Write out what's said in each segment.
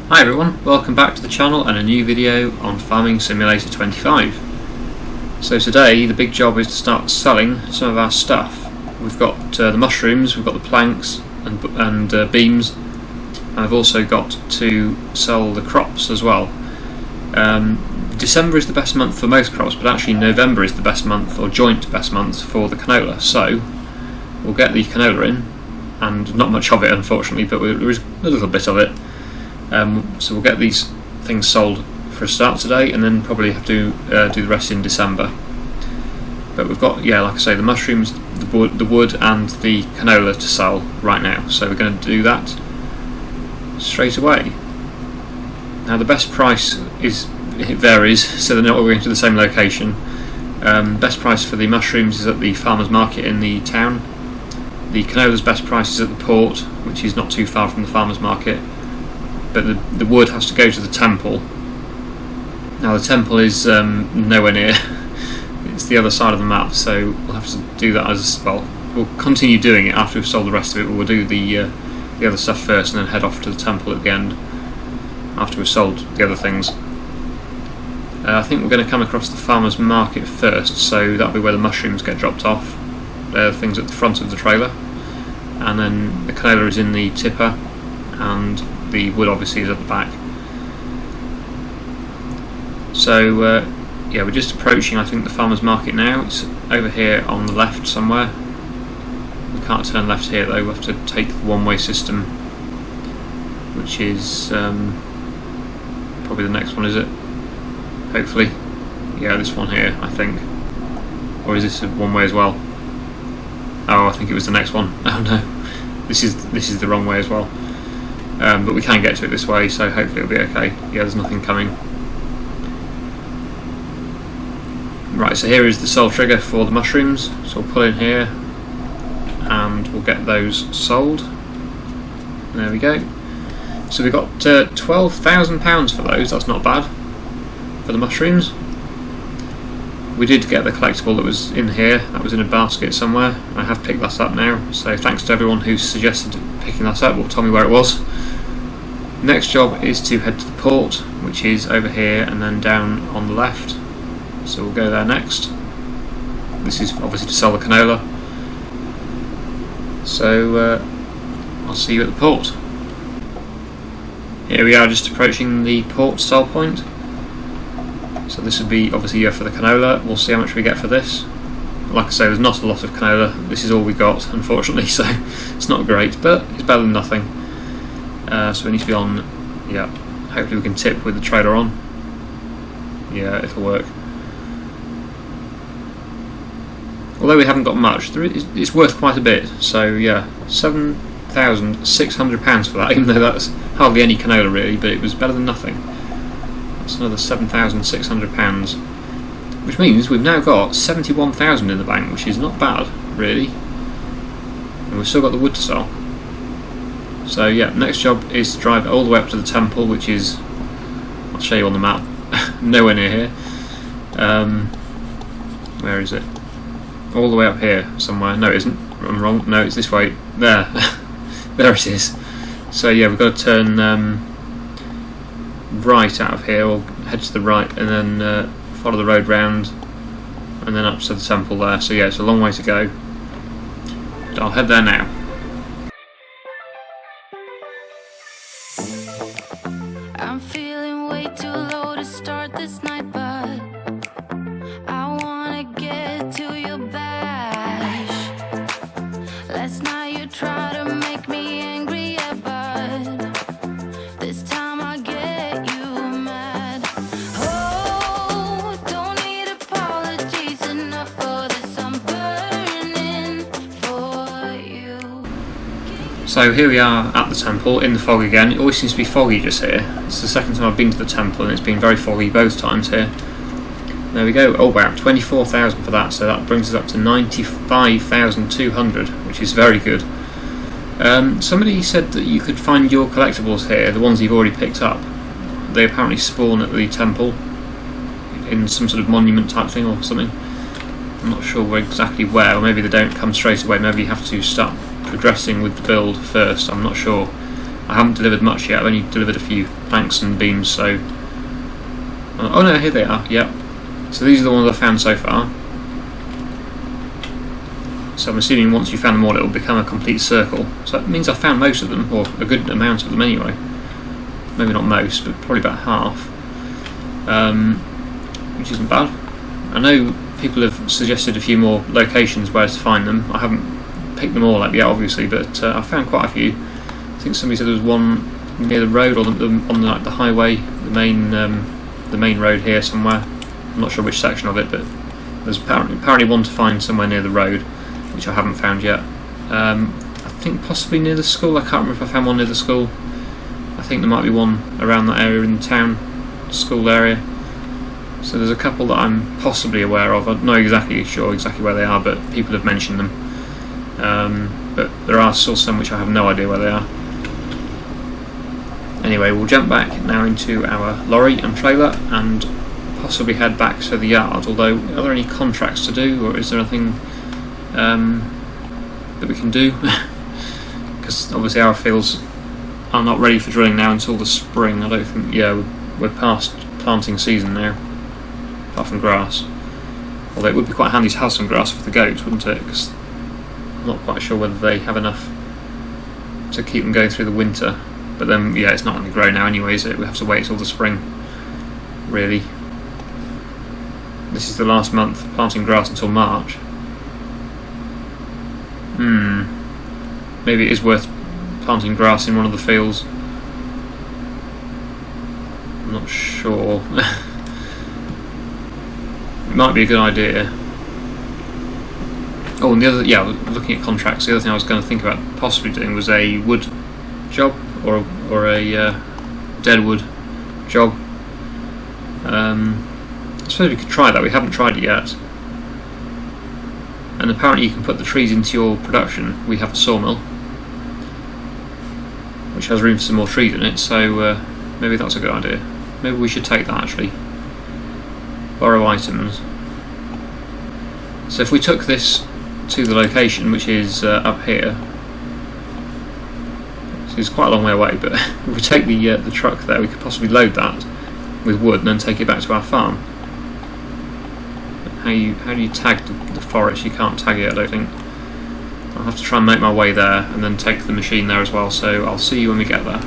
Hi everyone, welcome back to the channel and a new video on Farming Simulator 25. So today the big job is to start selling some of our stuff. We've got the mushrooms, we've got the planks and beams, and I've also got to sell the crops as well. December is the best month for most crops, but actually November is the best month, or joint best month, for the canola. So we'll get the canola in, and not much of it unfortunately, but there is a little bit of it. So we'll get these things sold for a start today, and then probably have to do the rest in December. But we've got, like I say, the mushrooms, the wood and the canola to sell right now. So we're going to do that straight away. Now the best price it varies, so they're not all going to the same location. Best price for the mushrooms is at the farmer's market in the town. The canola's best price is at the port, which is not too far from the farmer's market. But the wood has to go to the temple. Now the temple is nowhere near. It's the other side of the map, so we'll have to do that as well. We'll continue doing it after we've sold the rest of it, but we'll do the other stuff first and then head off to the temple at the end after we've sold the other things. I think we're going to come across the farmer's market first, so that'll be where the mushrooms get dropped off. They're the things at the front of the trailer, and then the canola is in the tipper, and the wood obviously is at the back. So we're just approaching, I think, the farmer's market now. It's over here on the left somewhere. We can't turn left here though, we'll have to take the one-way system, which is probably the next one, is it? Hopefully. Yeah, this one here, I think. Or is this a one-way as well? Oh, I think it was the next one. Oh no, this is the wrong way as well. But we can get to it this way, so hopefully it'll be okay. Yeah, there's nothing coming. Right, so here is the sell trigger for the mushrooms. So we'll pull in here and we'll get those sold. There we go. So we got £12,000 for those. That's not bad for the mushrooms. We did get the collectible that was in here. That was in a basket somewhere. I have picked that up now, so thanks to everyone who suggested picking that up or told me where it was. Next job is to head to the port, which is over here and then down on the left. So we'll go there next. This is obviously to sell the canola. So I'll see you at the port. Here we are, just approaching the port sell point. So this would be obviously for the canola. We'll see how much we get for this. Like I say, there's not a lot of canola. This is all we got, unfortunately, so it's not great, but it's better than nothing. So we need to be on, hopefully we can tip with the trailer on. Yeah, it'll work. Although we haven't got much, it's worth quite a bit. So yeah, £7,600 for that, even though that's hardly any canola really, but it was better than nothing. That's another £7,600, which means we've now got 71,000 in the bank, which is not bad really, and we've still got the wood to sell. So yeah, next job is to drive all the way up to the temple, which is, I'll show you on the map, nowhere near here. Where is it? All the way up here somewhere. No, it isn't. I'm wrong. No, it's this way. There. There it is. So yeah, we've got to turn right out of here, or head to the right, and then follow the road round, and then up to the temple there. So yeah, it's a long way to go. But I'll head there now. I'm feeling way too low to start this night, but I wanna get to your bash. Last night you tried to make me angry, yeah, but this time I get you mad. Oh, don't need apologies enough for this, I'm burning for you. So here we are at the temple, in the fog again. It always seems to be foggy just here. It's the second time I've been to the temple and it's been very foggy both times here. There we go. Oh wow, 24,000 for that, so that brings us up to 95,200, which is very good. Somebody said that you could find your collectibles here, the ones you've already picked up. They apparently spawn at the temple in some sort of monument type thing or something. I'm not sure exactly where, or maybe they don't come straight away. Maybe you have to start progressing with the build first, I'm not sure. I haven't delivered much yet. I've only delivered a few planks and beams, so... oh no, here they are, yep. So these are the ones I've found so far. So I'm assuming once you've found them all, it will become a complete circle. So that means I've found most of them, or a good amount of them anyway. Maybe not most, but probably about half. Which isn't bad. I know people have suggested a few more locations where to find them. I haven't picked them all up yet, obviously, but I've found quite a few. I think somebody said there was one near the road, or on the highway, the main road here somewhere. I'm not sure which section of it, but there's apparently one to find somewhere near the road, which I haven't found yet. I think possibly near the school. I can't remember if I found one near the school. I think there might be one around that area in the town, school area. So there's a couple that I'm possibly aware of. I'm not exactly sure exactly where they are, but people have mentioned them. But there are still some which I have no idea where they are. Anyway, we'll jump back now into our lorry and trailer and possibly head back to the yard. Although, are there any contracts to do, or is there anything that we can do? Because obviously our fields are not ready for drilling now until the spring. I don't think, yeah, we're past planting season now, apart from grass. Although it would be quite handy to have some grass for the goats, wouldn't it? Because I'm not quite sure whether they have enough to keep them going through the winter. But then, yeah, it's not going to grow now anyway, is it? We have to wait till the spring, really. This is the last month, planting grass until March. Maybe it is worth planting grass in one of the fields. I'm not sure. It might be a good idea. Oh, and the other, yeah, looking at contracts, the other thing I was going to think about possibly doing was a wood job or a deadwood job. I suppose we could try that. We haven't tried it yet. And apparently you can put the trees into your production. We have a sawmill, which has room for some more trees in it, so maybe that's a good idea. Maybe we should take that actually. Borrow items. So if we took this to the location, which is up here, so it's quite a long way away, but if we take the truck there, we could possibly load that with wood and then take it back to our farm. How do you tag the forest? You can't tag it, I don't think. I'll have to try and make my way there and then take the machine there as well, so I'll see you when we get there.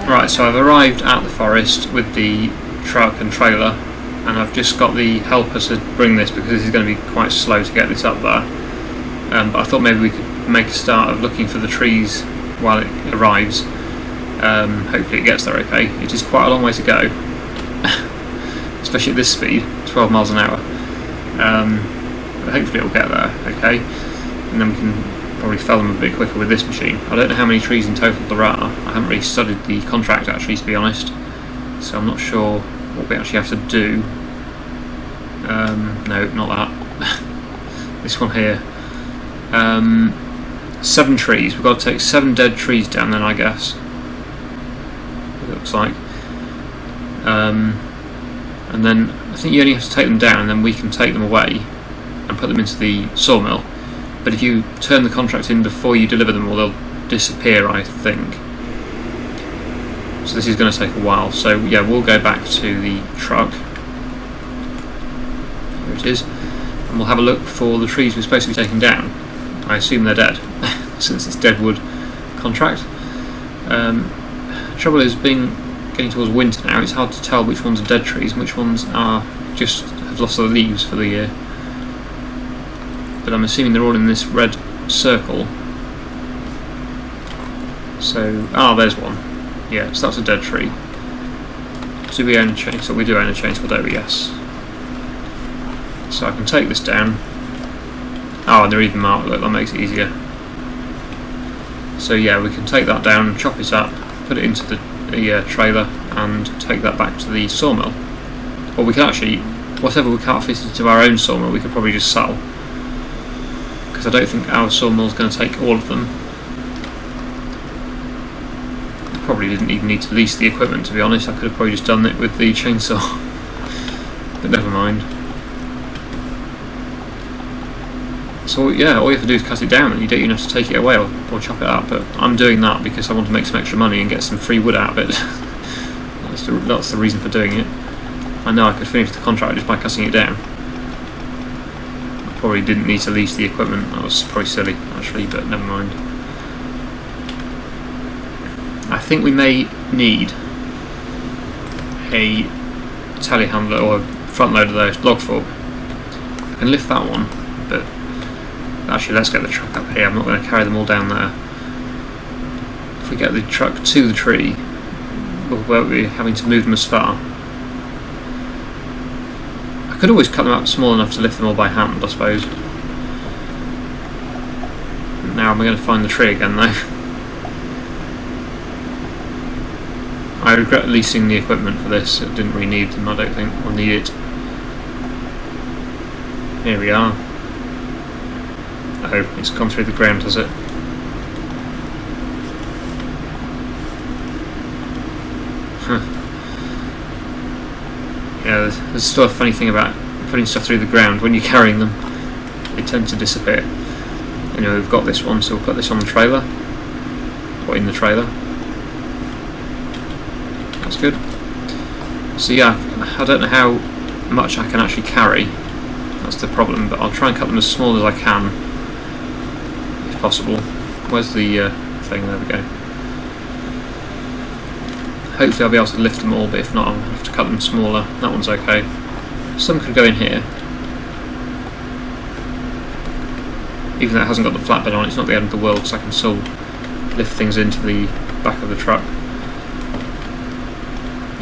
Right, so I've arrived at the forest with the truck and trailer, and I've just got the helper to bring this because this is going to be quite slow to get this up there. But I thought maybe we could make a start of looking for the trees while it arrives. Hopefully it gets there okay. It is quite a long way to go, especially at this speed, 12 miles an hour. But hopefully it will get there okay, and then we can probably fell them a bit quicker with this machine. I don't know how many trees in total there are. I haven't really studied the contract actually, to be honest, so I'm not sure what we actually have to do. No, not that. This one here. 7 trees. We've got to take 7 dead trees down then, I guess. It looks like. And then I think you only have to take them down and then we can take them away and put them into the sawmill. But if you turn the contract in before you deliver them, or they'll disappear, I think. So this is going to take a while. So yeah, we'll go back to the truck. Here it is. And we'll have a look for the trees we're supposed to be taking down. I assume they're dead, since it's deadwood contract. Trouble is, getting towards winter now, it's hard to tell which ones are dead trees and which ones are just have lost their leaves for the year. But I'm assuming they're all in this red circle. So, there's one. Yeah, so that's a dead tree. Do we own a chainsaw? We do own a chainsaw, don't we? Yes. So I can take this down. Oh, and they're even marked. Look, that makes it easier. So yeah, we can take that down, chop it up, put it into the trailer, and take that back to the sawmill. Or we can actually, whatever we can't fit into our own sawmill, we could probably just sell. Because I don't think our sawmill is going to take all of them. Probably didn't even need to lease the equipment, to be honest. I could have probably just done it with the chainsaw. But never mind. So yeah, all you have to do is cut it down, and you don't even have to take it away or chop it up. But I'm doing that because I want to make some extra money and get some free wood out of it. That's the reason for doing it. I know I could finish the contract just by cutting it down. I probably didn't need to lease the equipment. That was probably silly, actually, but never mind. I think we may need a telehandler or a front loader of those log fork. I can lift that one, but actually let's get the truck up here. I'm not going to carry them all down there. If we get the truck to the tree, we won't be having to move them as far. I could always cut them up small enough to lift them all by hand, I suppose. Now I'm going to find the tree again though. I regret leasing the equipment for this. It didn't really need them, I don't think, or need it. Here we are. Oh, it's gone through the ground, has it? Huh. Yeah, there's still a funny thing about putting stuff through the ground. When you're carrying them, they tend to disappear. Anyway, we've got this one, so we'll put this on the trailer, or in the trailer. That's good. So yeah, I don't know how much I can actually carry. That's the problem, but I'll try and cut them as small as I can, if possible. Where's the thing? There we go. Hopefully I'll be able to lift them all, but if not, I'll have to cut them smaller. That one's okay. Some could go in here. Even though it hasn't got the flatbed on, it's not the end of the world, because I can still lift things into the back of the truck.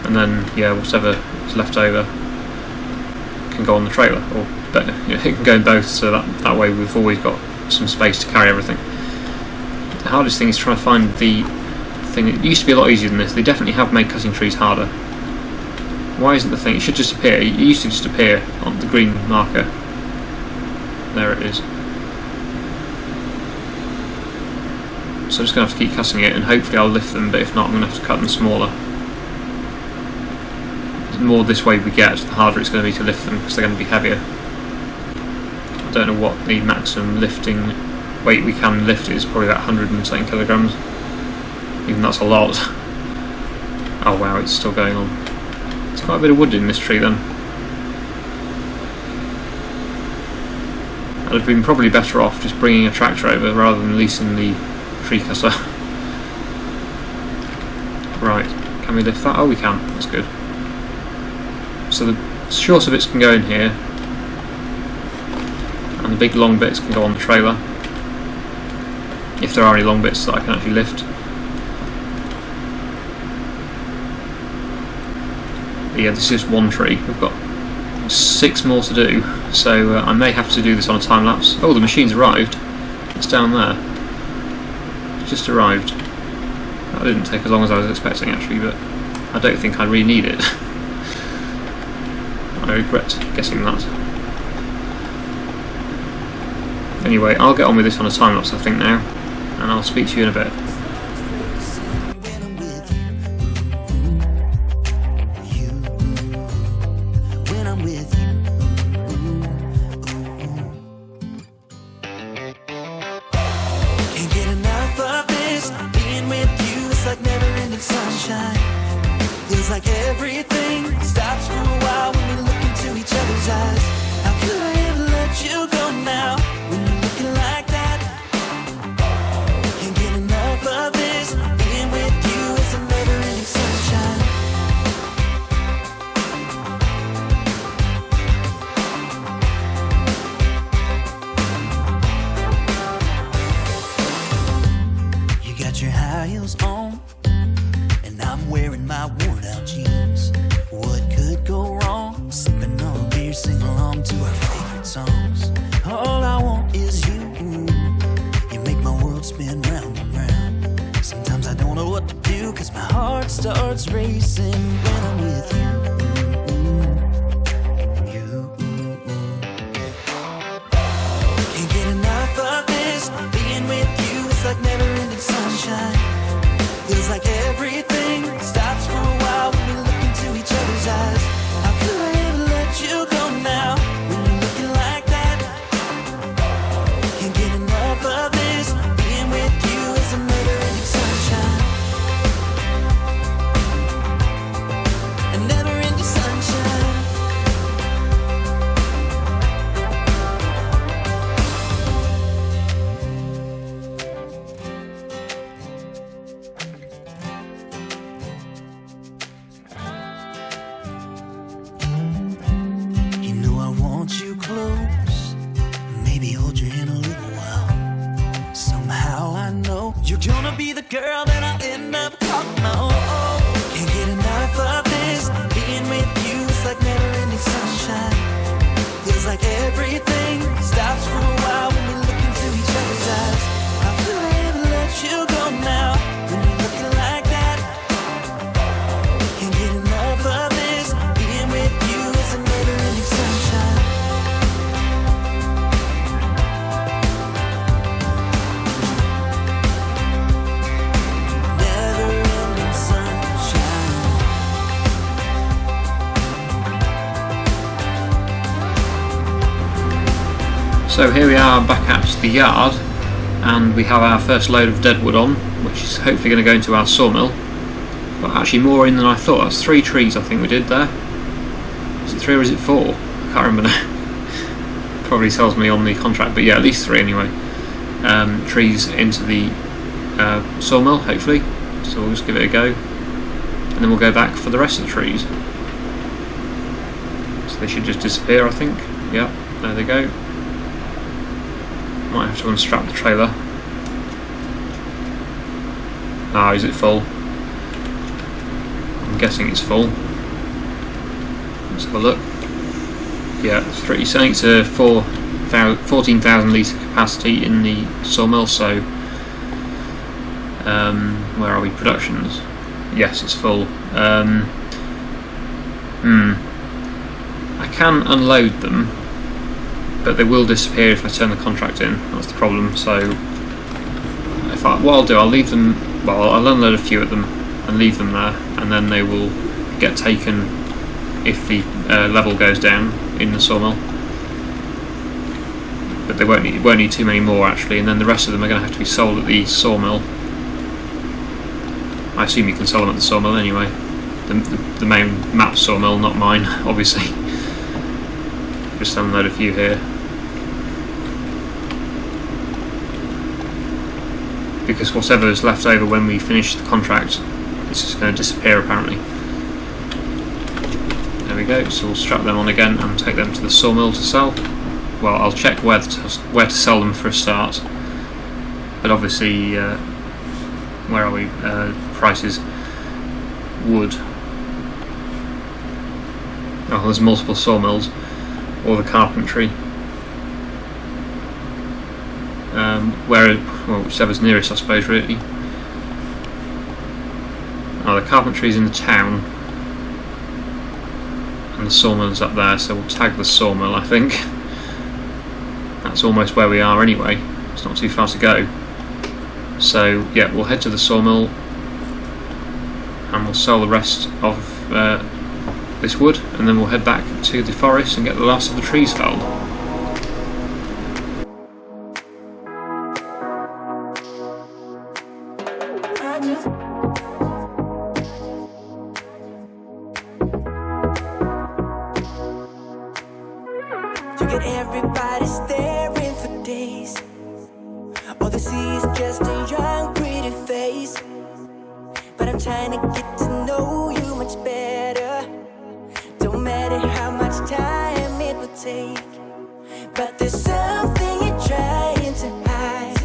And then, yeah, whatever is left over can go on the trailer, or better, it can go in both, so that way we've always got some space to carry everything. The hardest thing is trying to find the thing. It used to be a lot easier than this. They definitely have made cutting trees harder. Why isn't the thing? It should just appear. It used to just appear on the green marker. There it is. So I'm just going to have to keep cutting it, and hopefully I'll lift them, but if not, I'm going to have to cut them smaller. The more this way we get, the harder it's going to be to lift them, because they're going to be heavier. I don't know what the maximum lifting weight we can lift is, probably about 100 and something kilograms. Even that's a lot. Oh wow, it's still going on. There's quite a bit of wood in this tree then. I'd have been probably better off just bringing a tractor over rather than leasing the tree cutter. Right, can we lift that? Oh, we can, that's good. So the shorter bits can go in here, and the big long bits can go on the trailer, if there are any long bits that I can actually lift. But yeah, this is one tree. We've got 6 more to do, so I may have to do this on a time lapse. Oh, the machine's arrived. It's down there. It's just arrived. That didn't take as long as I was expecting actually, but I don't think I really need it. I regret guessing that. Anyway, I'll get on with this on a time lapse I think now, and I'll speak to you in a bit. Like everything stops for a while when we look into each other's eyes. How could I ever let you go now when you're looking like that? Can't get enough of this. Being with you is a never-ending sunshine. You got your high heels on, and I worn out jeans. What could go wrong? Sipping on beer, sing along to our favorite songs. All I want is you. You make my world spin round and round. Sometimes I don't know what to do, cause my heart starts racing when I'm with you. Can't get enough of this. Being with you is like never-ending sunshine. Feels like everything stops for a while when we look into each other's eyes. How could I ever let you go now when you're looking like that? Can't get enough of this. Being with you is a never-ending sunshine. A never-ending sunshine. You know I want you close. Maybe hold your hand a little while. Somehow I know you're gonna be the girl that I'll end up talking about. Can't get enough of this. Being with you is like never-ending sunshine. Feels like everything stops for a while when we look into each other's eyes. How could I ever let you go now when you're looking like that? Can't get enough of this. Being with you is a never-ending sunshine. Never-ending sunshine. So here we are back at the yard, and we have our first load of deadwood on, which is hopefully going to go into our sawmill. But actually more in than I thought. That's 3 trees I think we did there. Is it 3 or is it 4? I can't remember now. Probably tells me on the contract, but yeah, at least 3 anyway. Trees into the sawmill, hopefully. So we'll just give it a go, and then we'll go back for the rest of the trees. So they should just disappear, I think. Yeah, there they go. Might have to unstrap the trailer. Ah, is it full? I'm guessing it's full. Let's have a look. Yeah, it's saying it's a 14,000 litre capacity in the sawmill, so where are we? Productions. Yes, it's full. I can unload them, but they will disappear if I turn the contract in. That's the problem. So what I'll do, I'll leave them. Well, I'll unload a few of them and leave them there, and then they will get taken if the level goes down in the sawmill. But they won't need too many more actually, and then the rest of them are going to have to be sold at the sawmill. I assume you can sell them at the sawmill anyway. The main map sawmill, not mine, obviously. Just unload a few here. Because whatever is left over when we finish the contract is just going to disappear apparently. There we go, so we'll strap them on again and take them to the sawmill to sell. Well, I'll check where to sell them for a start. But obviously, where are we? Prices. Wood. Oh, there's multiple sawmills. Or the carpentry. Whichever's nearest, I suppose, really. Oh, the carpentry's in the town, and the sawmill's up there, so we'll tag the sawmill, I think. That's almost where we are anyway. It's not too far to go. So, yeah, we'll head to the sawmill, and we'll sell the rest of this wood, and then we'll head back to the forest and get the last of the trees felled. You get everybody staring for days. All they see is just a young, pretty face. But I'm trying to get to know you much better. Don't matter how much time it will take, but there's something you're trying to hide.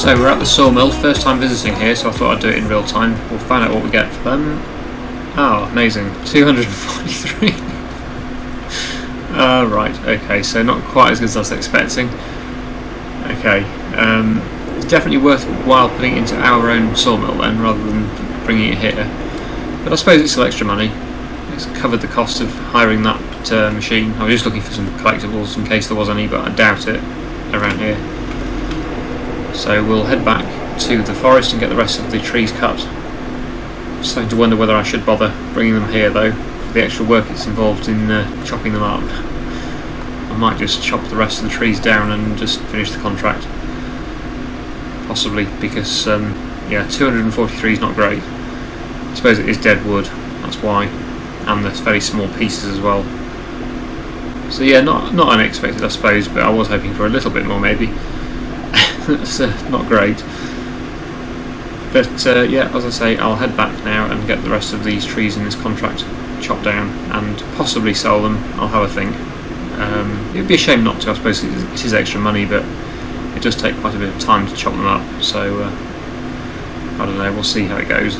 So we're at the sawmill, first time visiting here, so I thought I'd do it in real time. We'll find out what we get for them. Oh, amazing, 243. Right, okay, so not quite as good as I was expecting. Okay, it's definitely worthwhile putting it into our own sawmill then, rather than bringing it here. But I suppose it's still extra money. It's covered the cost of hiring that machine. I was just looking for some collectibles in case there was any, but I doubt it around here. So we'll head back to the forest and get the rest of the trees cut. I'm starting to wonder whether I should bother bringing them here though, for the extra work it's involved in chopping them up. I might just chop the rest of the trees down and just finish the contract. Possibly, because yeah, 243 is not great. I suppose it is dead wood, that's why, and there's very small pieces as well. So yeah, not unexpected I suppose, but I was hoping for a little bit more maybe. That's not great. But yeah, as I say, I'll head back now and get the rest of these trees in this contract chopped down and possibly sell them. I'll have a think. It would be a shame not to, I suppose it is extra money, but it does take quite a bit of time to chop them up, so I don't know, we'll see how it goes.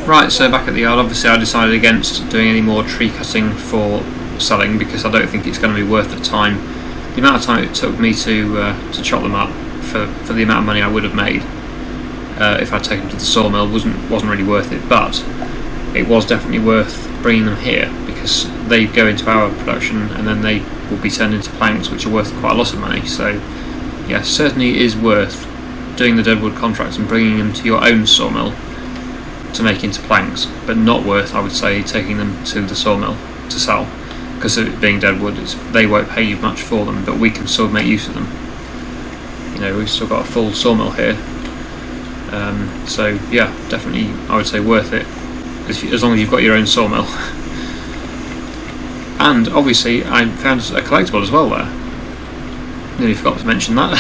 Right, so back at the yard, obviously I decided against doing any more tree cutting for selling because I don't think it's going to be worth the time. The amount of time it took me to chop them up for the amount of money I would have made if I'd taken them to the sawmill wasn't really worth it, but it was definitely worth bringing them here because they go into our production and then they will be turned into planks which are worth quite a lot of money. So yeah, certainly is worth doing the deadwood contracts and bringing them to your own sawmill to make into planks, but not worth, I would say, taking them to the sawmill to sell, because of it being deadwood, they won't pay you much for them, but we can still make use of them. You know, we've still got a full sawmill here, so yeah, definitely I would say worth it, as long as you've got your own sawmill. And obviously I found a collectible as well there. Nearly forgot to mention that.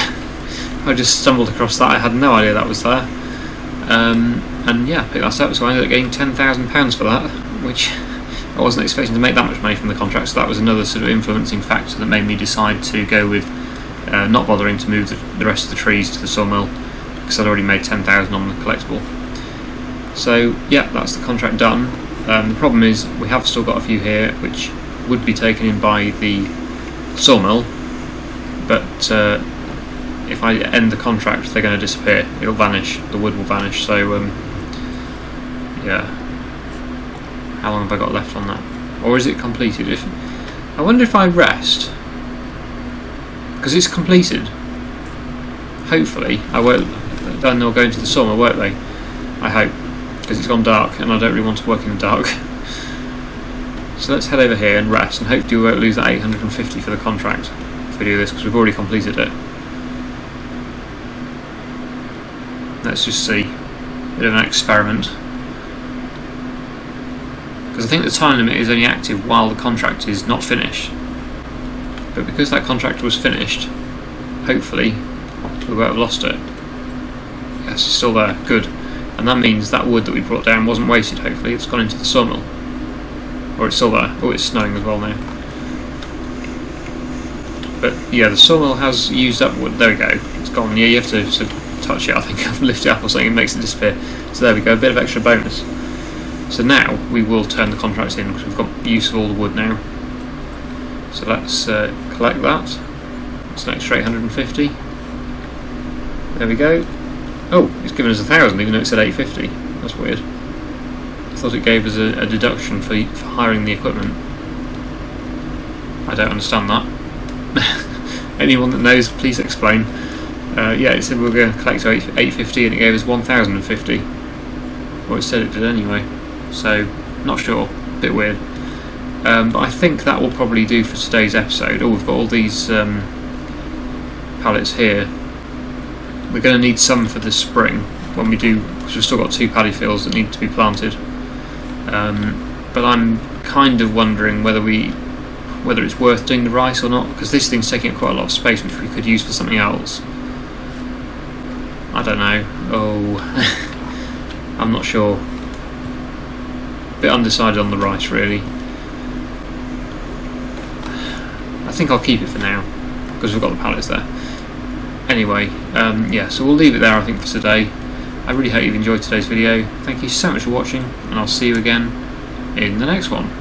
I just stumbled across that, I had no idea that was there. And yeah, picked that up, so I ended up getting £10,000 for that, which I wasn't expecting to make that much money from the contract, so that was another sort of influencing factor that made me decide to go with not bothering to move the rest of the trees to the sawmill, because I'd already made £10,000 on the collectible. So yeah, that's the contract done. The problem is we have still got a few here which would be taken in by the sawmill, but if I end the contract they're going to disappear, it'll vanish, the wood will vanish, so yeah. How long have I got left on that? Or is it completed? I wonder if I rest, because it's completed. Hopefully, I won't. Then they'll go into the sawmill, won't they? I hope, because it's gone dark, and I don't really want to work in the dark. So let's head over here and rest, and hopefully we won't lose that 850 for the contract if we do this, because we've already completed it. Let's just see. Bit of an experiment. Because I think the time limit is only active while the contract is not finished. But because that contract was finished, hopefully we won't have lost it. Yes, it's still there. Good. And that means that wood that we brought down wasn't wasted, hopefully. It's gone into the sawmill. Or it's still there. Oh, it's snowing as well now. But yeah, the sawmill has used up wood. There we go. It's gone. Yeah, you have to sort of touch it, I think I've lifted it up or something, it makes it disappear. So there we go, a bit of extra bonus. So now we will turn the contracts in because we've got use of all the wood now. So let's collect that. It's an extra 850. There we go. Oh, it's given us 1,000 even though it said 850. That's weird. I thought it gave us a deduction for hiring the equipment. I don't understand that. Anyone that knows, please explain. Yeah, it said we were going to collect 850 and it gave us 1,050. Or it said it did anyway. So, not sure. Bit weird. But I think that will probably do for today's episode. Oh, we've got all these pallets here. We're going to need some for the spring when we do, because we've still got 2 paddy fields that need to be planted. But I'm kind of wondering whether it's worth doing the rice or not, because this thing's taking up quite a lot of space which we could use for something else. I don't know. Oh, I'm not sure. Bit undecided on the rice really. I think I'll keep it for now because we've got the pallets there. Anyway, yeah, so we'll leave it there I think for today. I really hope you've enjoyed today's video. Thank you so much for watching and I'll see you again in the next one.